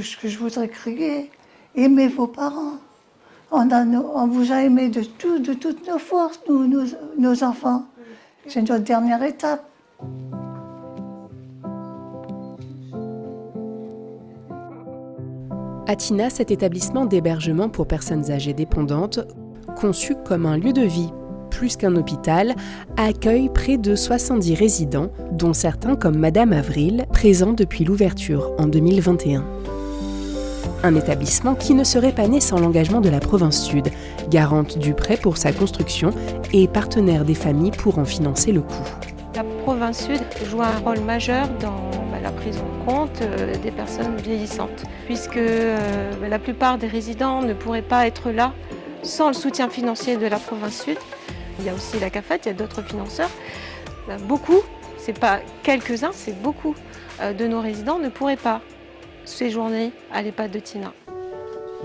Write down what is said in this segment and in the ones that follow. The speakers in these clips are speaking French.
Ce que je voudrais crier, aimez vos parents. On vous a aimés de toutes nos forces, nos enfants. C'est notre dernière étape. Atina, cet établissement d'hébergement pour personnes âgées dépendantes, conçu comme un lieu de vie, plus qu'un hôpital, accueille près de 70 résidents, dont certains comme Madame Avril, présents depuis l'ouverture en 2021. Un établissement qui ne serait pas né sans l'engagement de la province Sud, garante du prêt pour sa construction et partenaire des familles pour en financer le coût. La province Sud joue un rôle majeur dans la prise en compte des personnes vieillissantes, puisque la plupart des résidents ne pourraient pas être là sans le soutien financier de la province Sud. Il y a aussi la CAFAT, il y a d'autres financeurs. Beaucoup, c'est pas quelques-uns, c'est beaucoup de nos résidents ne pourraient pas séjourner à l'EHPAD de Tina.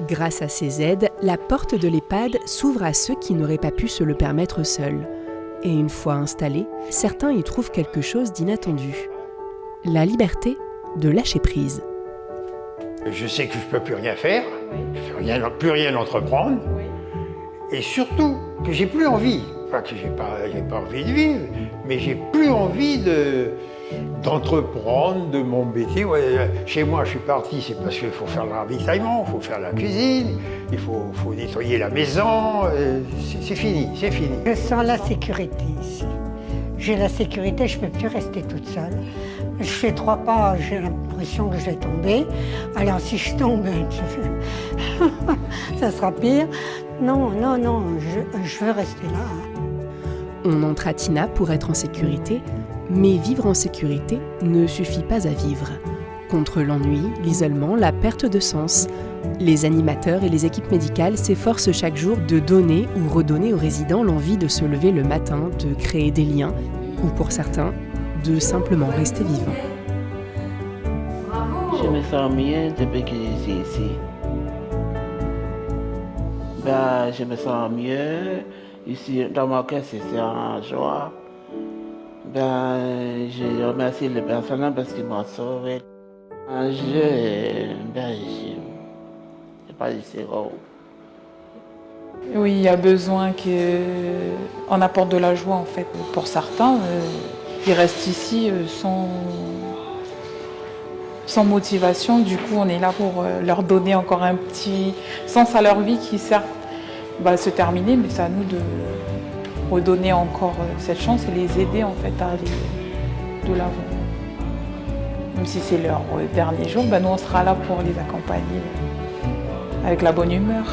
Grâce à ces aides, la porte de l'EHPAD s'ouvre à ceux qui n'auraient pas pu se le permettre seuls. Et une fois installés, certains y trouvent quelque chose d'inattendu. La liberté de lâcher prise. Je sais que je ne peux plus rien faire, plus rien entreprendre, et surtout que j'ai plus envie. Pas que j'ai pas envie de vivre, mais j'ai plus envie d'entreprendre, de m'embêter. Ouais, chez moi, je suis parti, c'est parce qu'il faut faire le ravitaillement, il faut faire la cuisine, il faut nettoyer la maison. C'est fini, c'est fini. Je sens la sécurité ici. J'ai la sécurité, je ne peux plus rester toute seule. Je fais 3 pas, j'ai l'impression que je vais tomber. Alors si je tombe, ça sera pire. Non, je veux rester là. On entre à Tina pour être en sécurité, mais vivre en sécurité ne suffit pas à vivre. Contre l'ennui, l'isolement, la perte de sens, les animateurs et les équipes médicales s'efforcent chaque jour de donner ou redonner aux résidents l'envie de se lever le matin, de créer des liens, ou pour certains, de simplement rester vivant. Je me sens mieux depuis que je suis ici. Je me sens mieux. Ici, dans mon cœur, c'est en joie. Je remercie les personnel parce qu'ils m'ont sauvé. Je pas du zéro. Oui, il y a besoin qu'on apporte de la joie en fait. Pour certains, ils restent ici sans motivation. Du coup, on est là pour leur donner encore un petit sens à leur vie qui certes va se terminer, mais c'est à nous de redonner encore cette chance et les aider en fait à aller de l'avant. Même si c'est leur dernier jour, nous on sera là pour les accompagner avec la bonne humeur.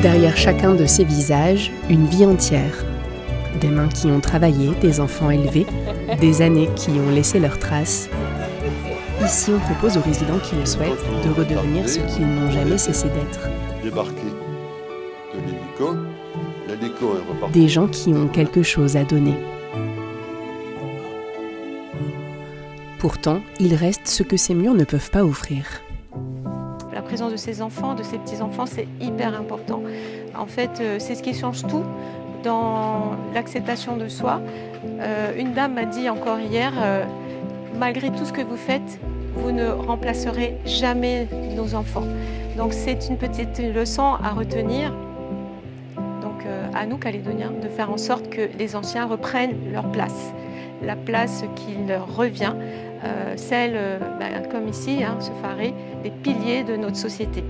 Derrière chacun de ces visages, une vie entière. Des mains qui ont travaillé, des enfants élevés, des années qui ont laissé leurs traces. Ici, on propose aux résidents qui le souhaitent de redevenir ce qu'ils n'ont jamais cessé d'être. Débarqué de l'hélico, l'hélico est reparti. Des gens qui ont quelque chose à donner. Pourtant, il reste ce que ces murs ne peuvent pas offrir. La présence de ces enfants, de ces petits-enfants, c'est hyper important. En fait, c'est ce qui change tout dans l'acceptation de soi. Une dame m'a dit encore hier, malgré tout ce que vous faites, vous ne remplacerez jamais nos enfants. Donc c'est une petite leçon à retenir. Donc à nous, Calédoniens, de faire en sorte que les anciens reprennent leur place. La place qui leur revient, celle, comme ici, ce Faré, des piliers de notre société.